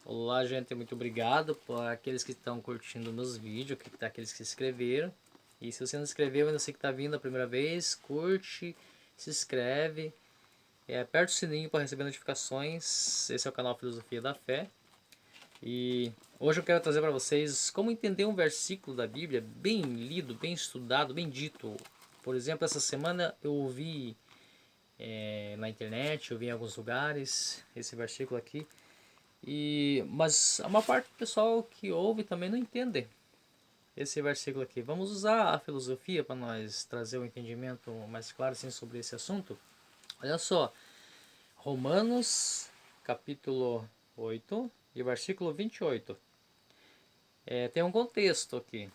Olá, gente, muito obrigado por aqueles que estão curtindo meus vídeos, aqueles que se inscreveram. E se você não se inscreveu, ainda sei que está vindo a primeira vez, curte, se inscreve, aperta o sininho para receber notificações. Esse é o canal Filosofia da Fé. E hoje eu quero trazer para vocês como entender um versículo da Bíblia bem lido, bem estudado, bem dito. Por exemplo, essa semana eu ouvi na internet, eu vi em alguns lugares esse versículo aqui. Mas a maior parte do pessoal que ouve também não entende esse versículo aqui. Vamos usar a filosofia para nós trazer um entendimento mais claro assim, sobre esse assunto. Olha só, Romanos capítulo 8 e versículo 28. Tem um contexto aqui.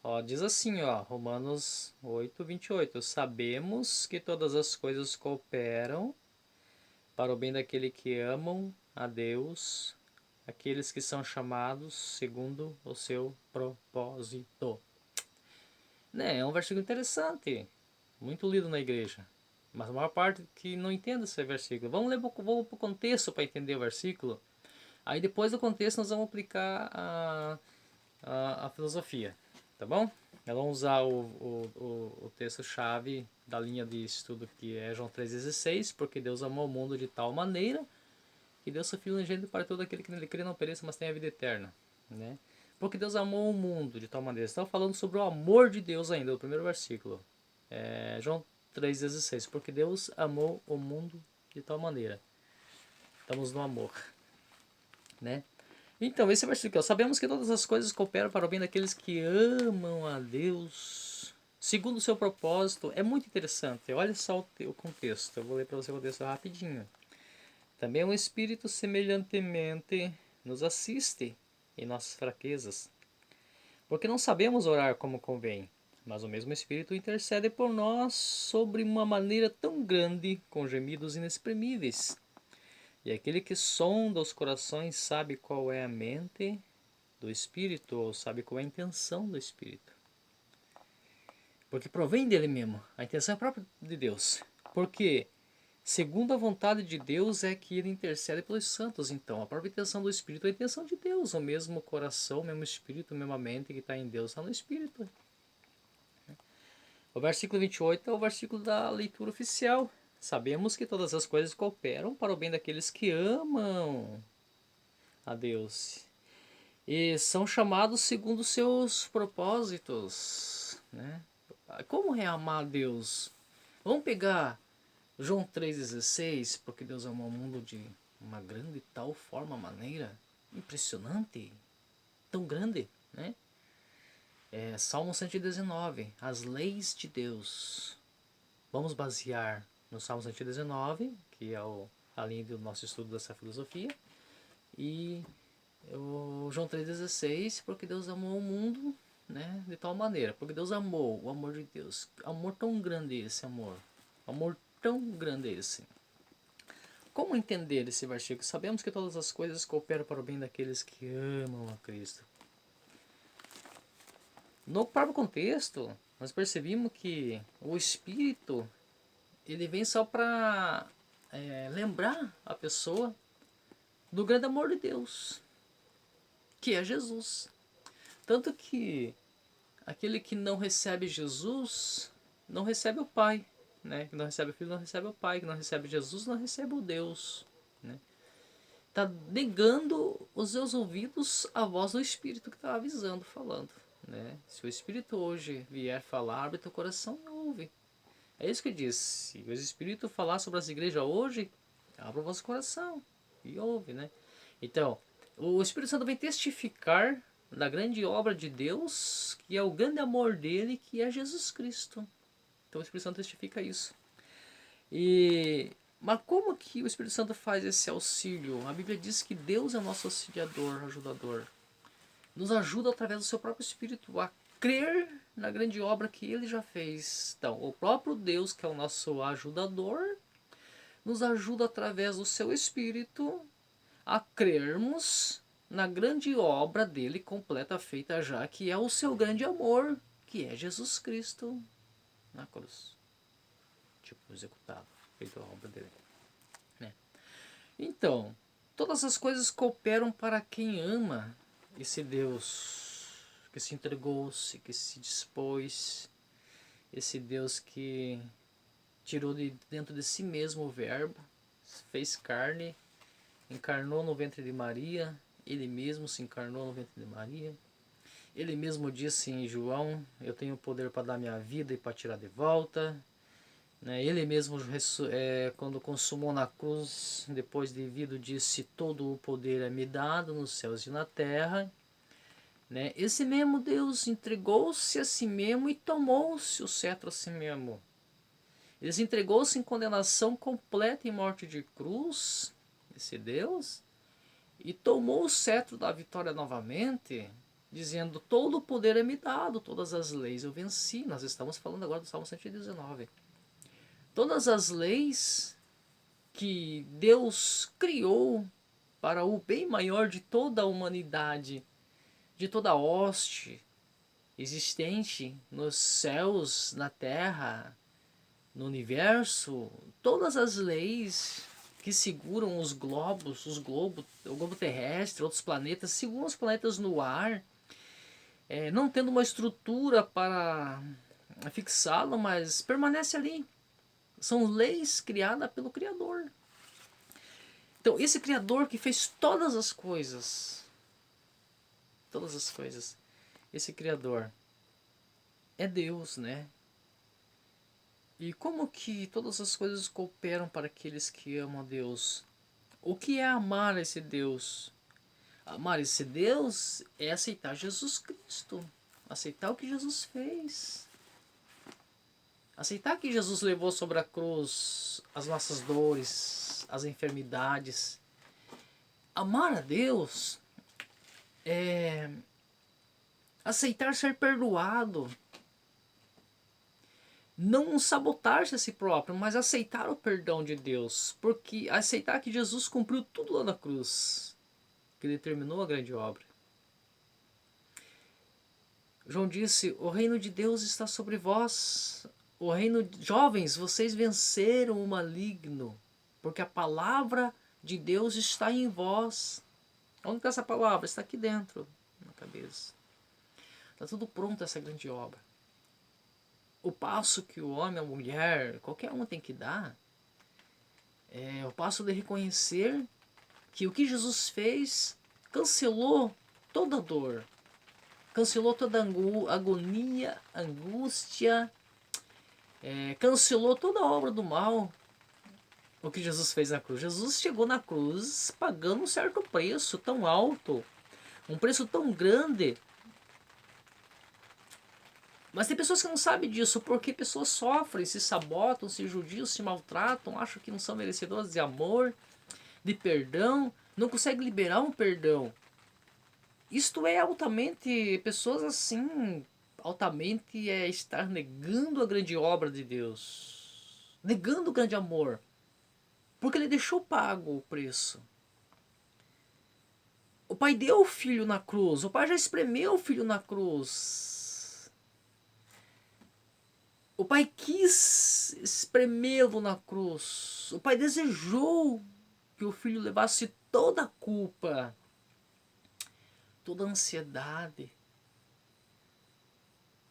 Ó, diz assim, ó, Romanos 8, 28. Sabemos que todas as coisas cooperam para o bem daquele que amam a Deus, aqueles que são chamados segundo o seu propósito. Né? É um versículo interessante, muito lido na igreja, mas a maior parte que não entende esse versículo. Vamos para o contexto para entender o versículo. Aí depois do contexto nós vamos aplicar a filosofia, tá bom? Nós vamos usar o texto-chave da linha de estudo que é João 3,16, porque Deus amou o mundo de tal maneira que Deus seu Filho unigênito para todo aquele que nele crê não pereça, mas tenha a vida eterna, né? Porque Deus amou o mundo de tal maneira. Estava falando sobre o amor de Deus ainda, o primeiro versículo. João 3,16. Porque Deus amou o mundo de tal maneira. Estamos no amor, né? Então, esse versículo, sabemos que todas as coisas cooperam para o bem daqueles que amam a Deus, segundo o seu propósito. É muito interessante. Olha só o contexto. Eu vou ler para você o contexto rapidinho. Também o Espírito semelhantemente nos assiste em nossas fraquezas, porque não sabemos orar como convém, mas o mesmo Espírito intercede por nós sobre uma maneira tão grande, com gemidos inexprimíveis. E aquele que sonda os corações sabe qual é a mente do Espírito, ou sabe qual é a intenção do Espírito. Porque provém dele mesmo, a intenção é própria de Deus. Porque segundo a vontade de Deus é que ele intercede pelos santos. Então, a própria intenção do Espírito é a intenção de Deus. O mesmo coração, o mesmo Espírito, a mesma mente que está em Deus está no Espírito. O versículo 28 é o versículo da leitura oficial. Sabemos que todas as coisas cooperam para o bem daqueles que amam a Deus e são chamados segundo seus propósitos, né? Como é amar a Deus? Vamos pegar João 3,16, porque Deus amou o mundo de uma grande tal forma, maneira impressionante, tão grande, né? Salmo 119, as leis de Deus. Vamos basear no Salmo 119, que é a linha do nosso estudo dessa filosofia, e o João 3,16, porque Deus amou o mundo, né, de tal maneira, porque Deus amou, o amor de Deus. Amor tão grande esse amor, amor tão grande esse. Como entender esse versículo? Sabemos que todas as coisas cooperam para o bem daqueles que amam a Cristo. No próprio contexto, nós percebemos que o Espírito ele vem só para lembrar a pessoa do grande amor de Deus, que é Jesus. Tanto que aquele que não recebe Jesus não recebe o Pai, né? Que não recebe o Filho não recebe o Pai, que não recebe Jesus não recebe o Deus, né? Está negando os seus ouvidos à voz do Espírito que está avisando, falando, né? Se o Espírito hoje vier falar, abre teu coração e ouve. É isso que diz. Se o Espírito falar sobre as igrejas hoje, abra o vosso coração e ouve, né? Então, o Espírito Santo vem testificar da grande obra de Deus, que é o grande amor dele, que é Jesus Cristo. Então o Espírito Santo testifica isso. Mas como que o Espírito Santo faz esse auxílio? A Bíblia diz que Deus é o nosso auxiliador, ajudador. Nos ajuda através do seu próprio Espírito a crer na grande obra que ele já fez. Então, o próprio Deus, que é o nosso ajudador, nos ajuda através do seu Espírito a crermos na grande obra dele completa, feita já, que é o seu grande amor, que é Jesus Cristo na cruz. Tipo, executado, feito a obra dele. Né? Então, Todas as coisas cooperam para quem ama esse Deus que se entregou-se, que se dispôs, esse Deus que tirou de dentro de si mesmo o Verbo, fez carne, encarnou no ventre de Maria, ele mesmo se encarnou no ventre de Maria. Ele mesmo disse em João: eu tenho poder para dar minha vida e para tirar de volta. Ele mesmo, quando consumou na cruz, depois de vindo, disse: todo o poder é me dado nos céus e na terra. Esse mesmo Deus entregou-se a si mesmo e tomou-se o cetro a si mesmo. Ele se entregou-se em condenação completa em morte de cruz, esse Deus, e tomou o cetro da vitória novamente, dizendo: todo o poder é me dado, todas as leis eu venci. Nós estamos falando agora do Salmo 119. Todas as leis que Deus criou para o bem maior de toda a humanidade, de toda a hoste existente nos céus, na terra, no universo, todas as leis que seguram os globos, o globo terrestre, outros planetas, seguram os planetas no ar, não tendo uma estrutura para fixá-lo, mas permanece ali. São leis criadas pelo Criador. Então, esse Criador que fez todas as coisas, esse Criador é Deus, né? E como que todas as coisas cooperam para aqueles que amam a Deus? O que é amar esse Deus? Amar esse Deus é aceitar Jesus Cristo, aceitar o que Jesus fez, aceitar que Jesus levou sobre a cruz as nossas dores, as enfermidades. Amar a Deus é aceitar ser perdoado, não sabotar-se a si próprio, mas aceitar o perdão de Deus, porque aceitar que Jesus cumpriu tudo lá na cruz, que determinou a grande obra. João disse: o reino de Deus está sobre vós. O reino de... Jovens, vocês venceram o maligno, porque a palavra de Deus está em vós. Onde está essa palavra? Está aqui dentro, na cabeça. Está tudo pronto essa grande obra. O passo que o homem, a mulher, qualquer um tem que dar é o passo de reconhecer que o que Jesus fez cancelou toda dor, cancelou toda agonia, angústia, cancelou toda a obra do mal. O que Jesus fez na cruz? Jesus chegou na cruz pagando um certo preço tão alto, um preço tão grande. Mas tem pessoas que não sabem disso, porque pessoas sofrem, se sabotam, se judiam, se maltratam, acham que não são merecedoras de amor, de perdão, não conseguem liberar um perdão. Isto é altamente, pessoas assim, altamente estar negando a grande obra de Deus, negando o grande amor, porque ele deixou pago o preço. O Pai deu o Filho na cruz, o Pai já espremeu o Filho na cruz. O Pai quis espremê-lo na cruz. O Pai desejou que o Filho levasse toda a culpa, toda a ansiedade,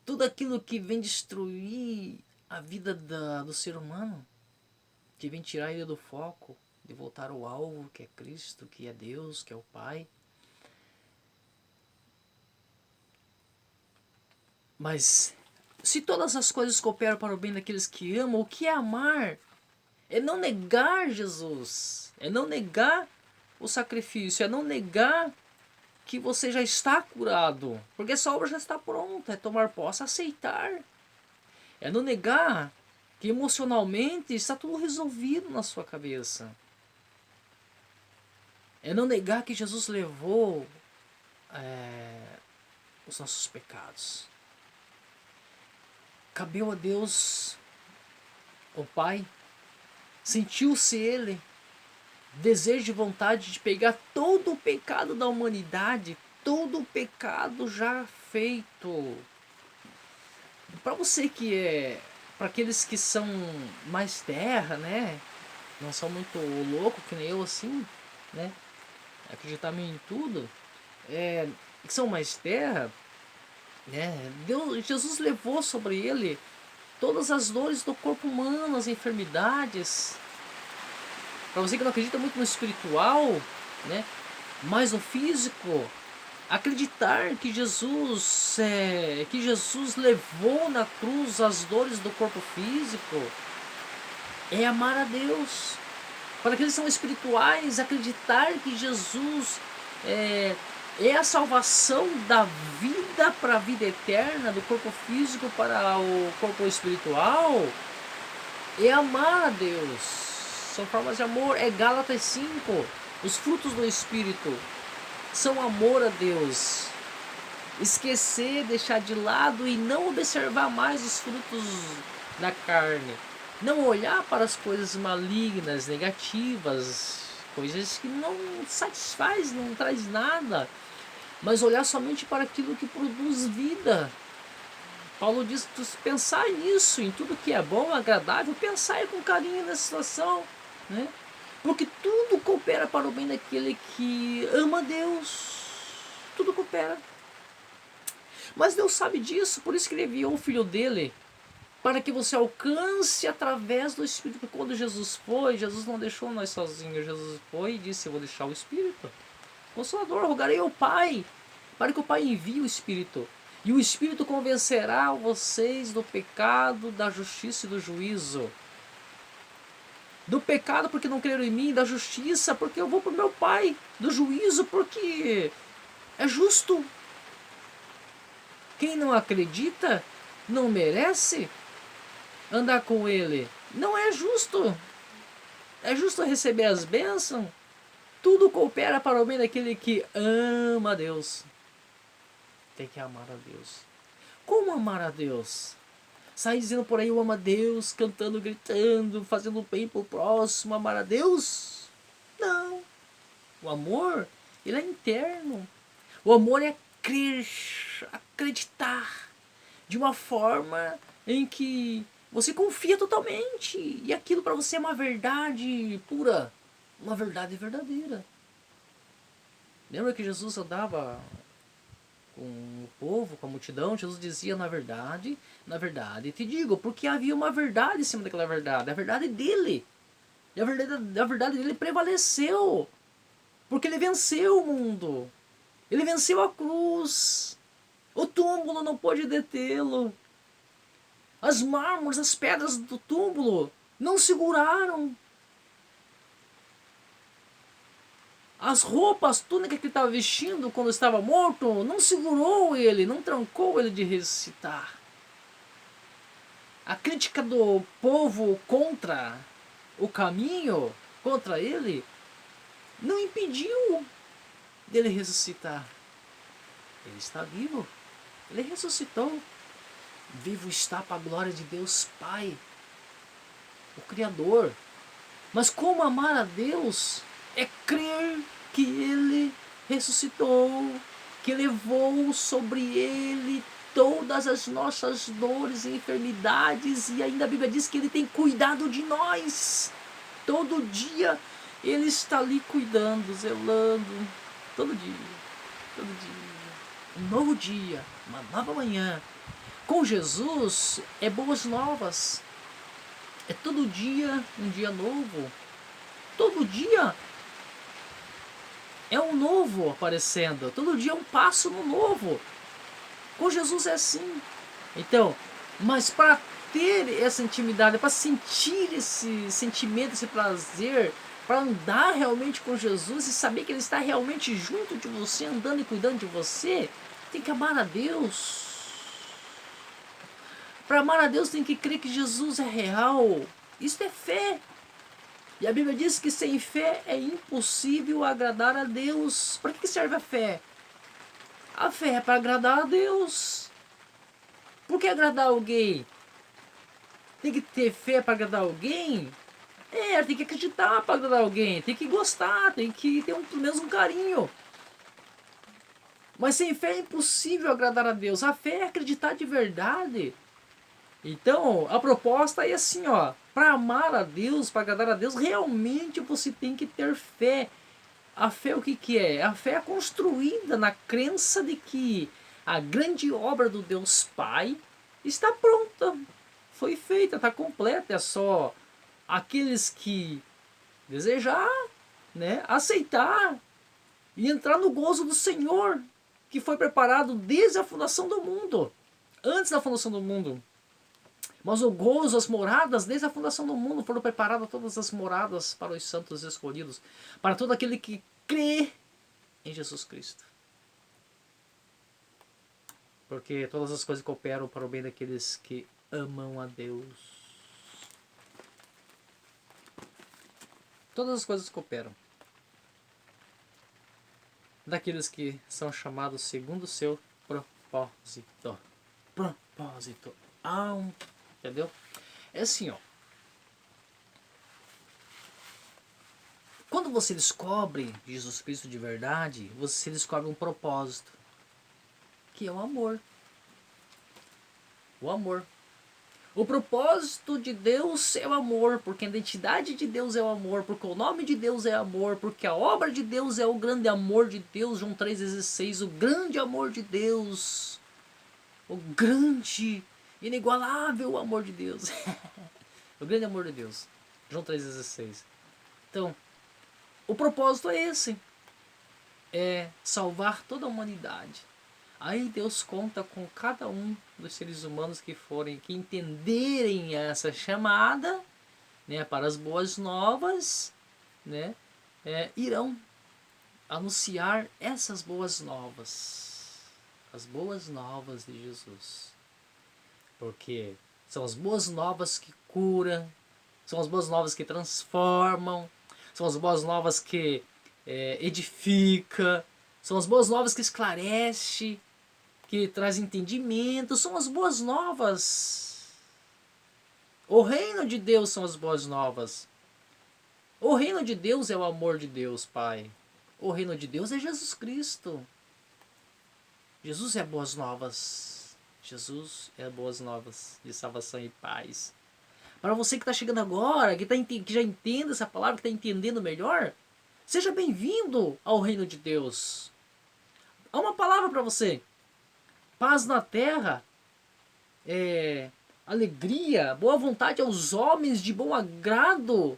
tudo aquilo que vem destruir a vida do ser humano, que vem tirar ele do foco, de voltar ao alvo, que é Cristo, que é Deus, que é o Pai. Mas se todas as coisas cooperam para o bem daqueles que amam, o que é amar? É não negar Jesus, é não negar o sacrifício, é não negar que você já está curado, porque essa obra já está pronta, é tomar posse, aceitar. É não negar que emocionalmente está tudo resolvido na sua cabeça. É não negar que Jesus levou os nossos pecados. Cabeu a Deus, o Pai, sentiu-se Ele, desejo e vontade de pegar todo o pecado da humanidade, todo o pecado já feito. Para você para aqueles que são mais terra, né? Não são muito loucos que nem eu assim, né? acreditar em tudo, que são mais terra, né? Jesus levou sobre ele todas as dores do corpo humano, as enfermidades. Para você que não acredita muito no espiritual, né? Mas no físico, acreditar que Jesus levou na cruz as dores do corpo físico é amar a Deus. Para aqueles que são espirituais, acreditar que Jesus é a salvação da vida para a vida eterna, do corpo físico para o corpo espiritual, é amar a Deus. São formas de amor. É Gálatas 5. Os frutos do Espírito são amor a Deus. Esquecer, deixar de lado e não observar mais os frutos da carne. Não olhar para as coisas malignas, negativas, coisas que não satisfaz, não traz nada, mas olhar somente para aquilo que produz vida. Paulo diz: pensar nisso, em tudo que é bom, agradável, pensar com carinho nessa situação, né? Porque tudo coopera para o bem daquele que ama Deus. Tudo coopera. Mas Deus sabe disso, por isso que ele enviou o Filho dele, para que você alcance através do Espírito. Quando Jesus foi, Jesus não deixou nós sozinhos. Jesus foi e disse: eu vou deixar o Espírito Consolador, rogarei ao Pai, para que o Pai envie o Espírito. E o Espírito convencerá vocês do pecado, da justiça e do juízo. Do pecado porque não creram em mim, da justiça porque eu vou para o meu Pai, do juízo porque é justo. Quem não acredita não merece andar com ele. Não é justo. É justo receber as bênçãos. Tudo coopera para o bem daquele que ama a Deus. Tem que amar a Deus. Como amar a Deus? Sai dizendo por aí: eu amo a Deus, cantando, gritando, fazendo bem pro próximo, amar a Deus? Não. O amor, ele é interno. O amor é crer, acreditar de uma forma em que você confia totalmente. E aquilo para você é uma verdade pura, uma verdade verdadeira. Lembra que Jesus andava com o povo, com a multidão? Jesus dizia: na verdade te digo, porque havia uma verdade em cima daquela verdade, a verdade dele. E a verdade dele prevaleceu, porque ele venceu o mundo, ele venceu a cruz, o túmulo não pôde detê-lo, as mármores, as pedras do túmulo não seguraram, as roupas, a túnica que ele estava vestindo quando estava morto, não segurou ele, não trancou ele de ressuscitar. A crítica do povo contra o caminho, contra ele, não impediu dele ressuscitar. Ele está vivo, ele ressuscitou. Vivo está para a glória de Deus Pai, o Criador. Mas como amar a Deus é crer que ele ressuscitou, que levou sobre ele todas as nossas dores e enfermidades, e ainda a Bíblia diz que ele tem cuidado de nós. Todo dia ele está ali cuidando, zelando, todo dia, um novo dia, uma nova manhã. Com Jesus é boas novas, é todo dia um dia novo, todo dia é um novo aparecendo, todo dia é um passo no novo. Com Jesus é assim. Então, mas para ter essa intimidade, para sentir esse sentimento, esse prazer, para andar realmente com Jesus e saber que ele está realmente junto de você, andando e cuidando de você, tem que amar a Deus. Para amar a Deus tem que crer que Jesus é real. Isso é fé. E a Bíblia diz que sem fé é impossível agradar a Deus. Para que serve a fé? A fé é para agradar a Deus. Por que agradar alguém? Tem que ter fé para agradar alguém? Tem que acreditar para agradar alguém. Tem que gostar, tem que ter pelo menos um carinho. Mas sem fé é impossível agradar a Deus. A fé é acreditar de verdade. Então, a proposta é assim, ó. Para amar a Deus, para agradar a Deus, realmente você tem que ter fé. A fé o que que é? A fé é construída na crença de que a grande obra do Deus Pai está pronta, foi feita, está completa. É só aqueles que desejar, né, aceitar e entrar no gozo do Senhor, que foi preparado desde a fundação do mundo, antes da fundação do mundo. Mas o gozo, as moradas, desde a fundação do mundo, foram preparadas todas as moradas para os santos escolhidos, para todo aquele que crê em Jesus Cristo. Porque todas as coisas cooperam para o bem daqueles que amam a Deus. Todas as coisas cooperam. Daqueles que são chamados segundo o seu propósito. Propósito. Entendeu? É assim, ó. Quando você descobre Jesus Cristo de verdade, você descobre um propósito, que é o amor. O amor. O propósito de Deus é o amor, porque a identidade de Deus é o amor, porque o nome de Deus é amor, porque a obra de Deus é o grande amor de Deus. João 3,16, o grande amor de Deus. O grande, inigualável amor de Deus. O grande amor de Deus. João 3,16. Então, o propósito é esse. É salvar toda a humanidade. Aí Deus conta com cada um dos seres humanos que entenderem essa chamada, né, para as boas novas, né, irão anunciar essas boas novas, as boas novas de Jesus, porque são as boas novas que curam, são as boas novas que transformam, são as boas novas que edifica, são as boas novas que esclarece, que traz entendimento, são as boas novas. O reino de Deus são as boas novas. O reino de Deus é o amor de Deus, Pai. O reino de Deus é Jesus Cristo. Jesus é boas novas. Jesus é boas novas de salvação e paz. Para você que está chegando agora, que já entende essa palavra, que está entendendo melhor, seja bem-vindo ao reino de Deus. Há uma palavra para você. Paz na terra, alegria, boa vontade aos homens de bom agrado.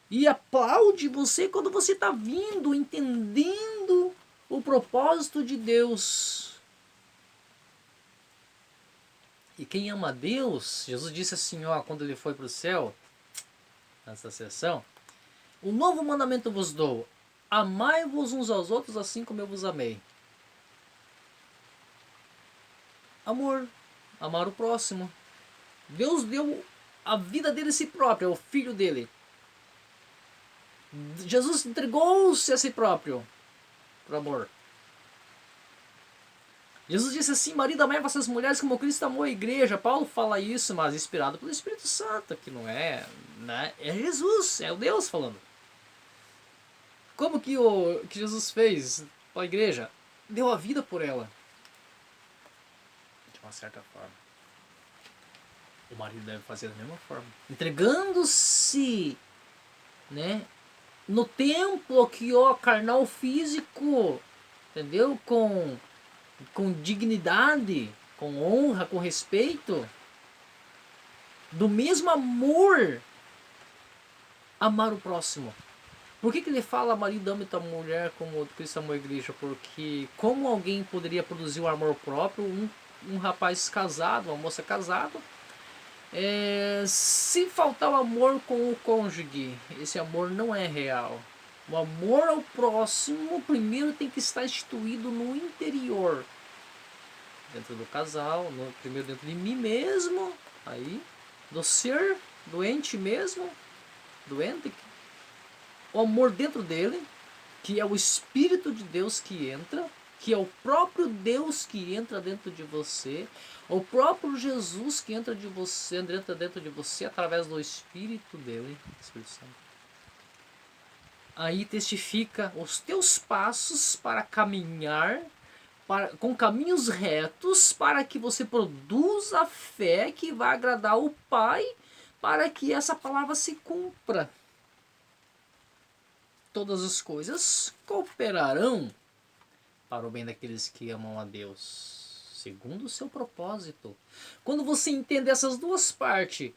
E aplaude você quando você está vindo, entendendo o propósito de Deus. E quem ama a Deus, Jesus disse assim, ó, quando ele foi para o céu, nessa sessão, um novo mandamento vos dou, amai-vos uns aos outros assim como eu vos amei. Amor, amar o próximo. Deus deu a vida dele a si próprio, ao filho dele. Jesus entregou-se a si próprio por amor. Jesus disse assim, marido, amai vossas mulheres como Cristo amou a igreja. Paulo fala isso, mas inspirado pelo Espírito Santo, que não é, né? É Jesus, é o Deus falando. Como que Jesus fez para a igreja? Deu a vida por ela. De uma certa forma. O marido deve fazer da mesma forma. Entregando-se, né, no templo aqui, ó, carnal físico, entendeu? Com dignidade, com honra, com respeito. Do mesmo amor, amar o próximo. Por que ele fala marido ama tua mulher como Cristo amou a igreja? Porque como alguém poderia produzir o amor próprio, um rapaz casado, uma moça casada, se faltar o amor com o cônjuge, esse amor não é real. O amor ao próximo primeiro tem que estar instituído no interior, dentro do casal, primeiro dentro de mim mesmo, aí do ser doente mesmo, doente, o amor dentro dele, que é o Espírito de Deus que entra, que é o próprio Deus que entra dentro de você, o próprio Jesus que entra dentro de você através do Espírito dele, Espírito Santo. Aí testifica os teus passos para caminhar com caminhos retos, para que você produza a fé que vai agradar o Pai, para que essa palavra se cumpra. todas as coisas cooperarão para o bem daqueles que amam a Deus, segundo o seu propósito. Quando você entende essas duas partes,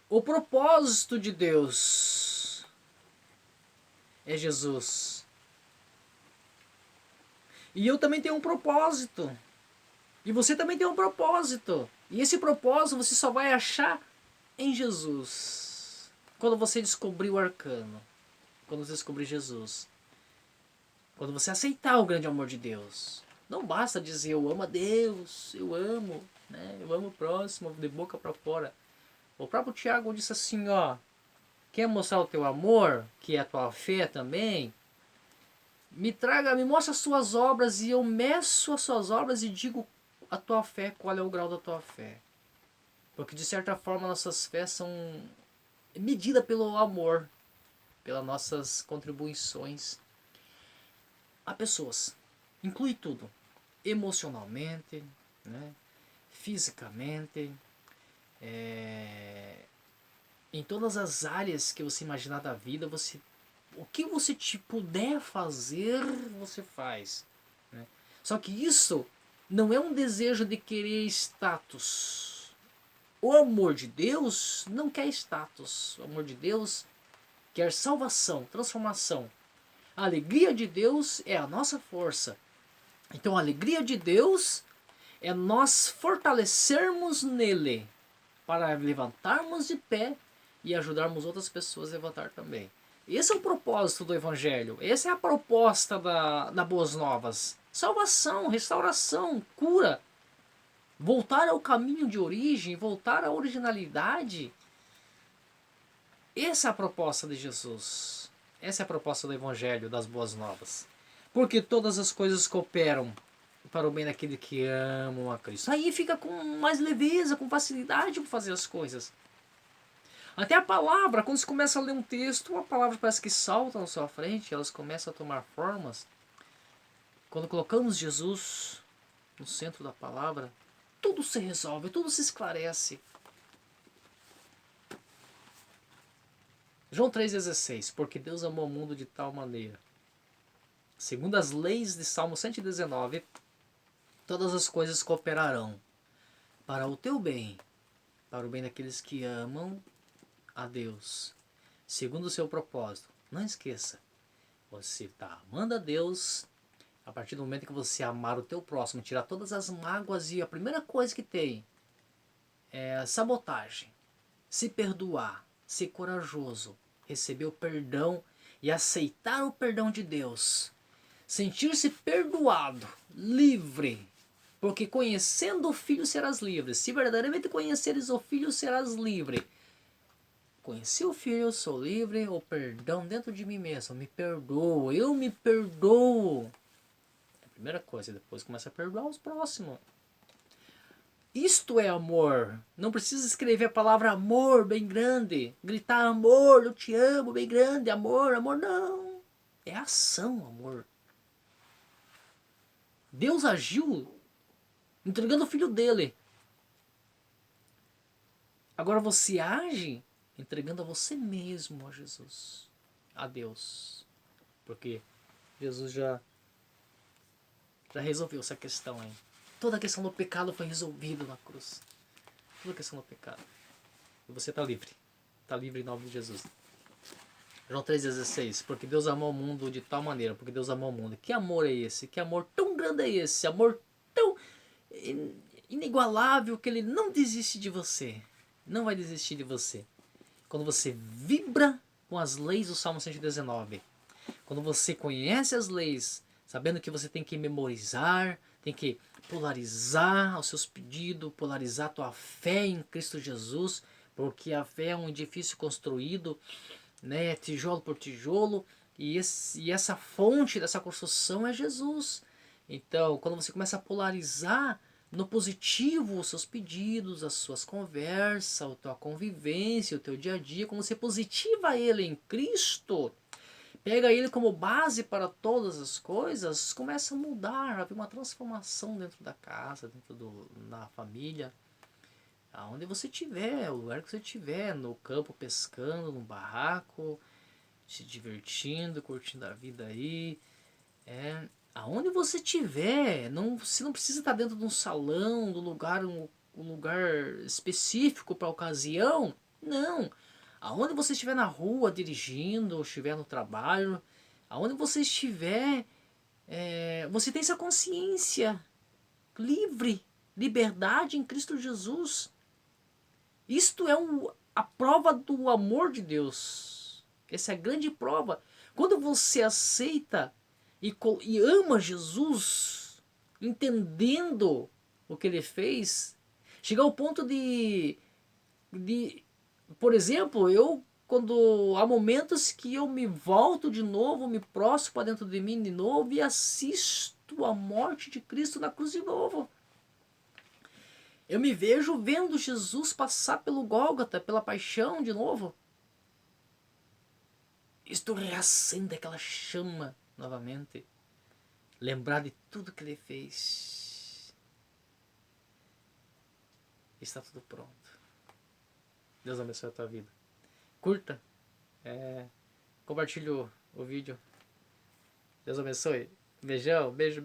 o propósito de Deus é Jesus. E eu também tenho um propósito. E você também tem um propósito. E esse propósito você só vai achar em Jesus. Quando você descobrir o arcano. Quando você descobrir Jesus. Quando você aceitar o grande amor de Deus. Não basta dizer eu amo a Deus, eu amo, né? Eu amo o próximo, de boca para fora. O próprio Tiago disse assim, ó, quer mostrar o teu amor, que é a tua fé também? Me mostra as suas obras e eu meço as suas obras e digo a tua fé, qual é o grau da tua fé. Porque de certa forma nossas fés são medidas pelo amor, pelas nossas contribuições a pessoas. Inclui tudo. Emocionalmente, né? Fisicamente, em todas as áreas que você imaginar da vida, o que você te puder fazer, você faz. Né? Só que isso não é um desejo de querer status. O amor de Deus não quer status. O amor de Deus quer salvação, transformação. A alegria de Deus é a nossa força. Então a alegria de Deus é nós fortalecermos nele para levantarmos de pé e ajudarmos outras pessoas a levantar também. Esse é o propósito do Evangelho. Essa é a proposta da Boas Novas. Salvação, restauração, cura. Voltar ao caminho de origem, voltar à originalidade. Essa é a proposta de Jesus. Essa é a proposta do Evangelho, das Boas Novas. Porque todas as coisas cooperam para o bem daquele que amam a Cristo. Aí fica com mais leveza, com facilidade para fazer as coisas. Até a palavra, quando você começa a ler um texto, a palavra parece que salta na sua frente, elas começam a tomar formas. Quando colocamos Jesus no centro da palavra, tudo se resolve, tudo se esclarece. João 3,16, porque Deus amou o mundo de tal maneira. Segundo as leis de Salmo 119, todas as coisas cooperarão para o teu bem, para o bem daqueles que amam a Deus, segundo o seu propósito. Não esqueça, você está amando a Deus a partir do momento que você amar o teu próximo, tirar todas as mágoas, e a primeira coisa que tem é a sabotagem, se perdoar, ser corajoso, receber o perdão e aceitar o perdão de Deus, sentir-se perdoado, livre, porque conhecendo o Filho serás livre. Se verdadeiramente conheceres o Filho serás livre. Conheci o Filho, sou livre, o perdão dentro de mim mesmo, me perdoo, eu me perdoo. É a primeira coisa, depois começa a perdoar os próximos. Isto é amor. Não precisa escrever a palavra amor bem grande, gritar amor, eu te amo bem grande, amor, amor, não. É ação, amor. Deus agiu entregando o Filho dele. Agora você age entregando a você mesmo a Jesus, a Deus. Porque Jesus já resolveu essa questão aí. Toda a questão do pecado foi resolvida na cruz. Toda a questão do pecado. E você está livre. Está livre em nome de Jesus. João 3,16. Porque Deus amou o mundo de tal maneira. Porque Deus amou o mundo. Que amor é esse? Que amor tão grande é esse? Amor tão inigualável que ele não desiste de você. Não vai desistir de você. Quando você vibra com as leis do Salmo 119. Quando você conhece as leis, sabendo que você tem que memorizar, tem que polarizar os seus pedidos, polarizar a tua fé em Cristo Jesus, porque a fé é um edifício construído, né, tijolo por tijolo, e essa fonte dessa construção é Jesus. Então, quando você começa a polarizar no positivo os seus pedidos, as suas conversas, a tua convivência, o teu dia a dia, quando você positiva ele em Cristo, pega ele como base para todas as coisas, começa a mudar, haver uma transformação dentro da casa, da família, aonde você estiver, o lugar que você estiver, no campo pescando, no barraco, se divertindo, curtindo a vida aí. Aonde você estiver, você não precisa estar dentro de um salão, um lugar específico para a ocasião. Não. Aonde você estiver na rua dirigindo, ou estiver no trabalho, aonde você estiver, você tem essa consciência livre, liberdade em Cristo Jesus. Isto é a prova do amor de Deus. Essa é a grande prova. Quando você aceita e ama Jesus, entendendo o que ele fez, chegar ao ponto de por exemplo, quando há momentos que eu me volto de novo, me prostro para dentro de mim de novo e assisto a morte de Cristo na cruz de novo. Eu me vejo vendo Jesus passar pelo Gólgota, pela paixão de novo. Isto reacende aquela chama novamente. Lembrar de tudo que ele fez. Está tudo pronto. Deus abençoe a tua vida. Curta. Compartilhe o vídeo. Deus abençoe. Beijão. Beijo.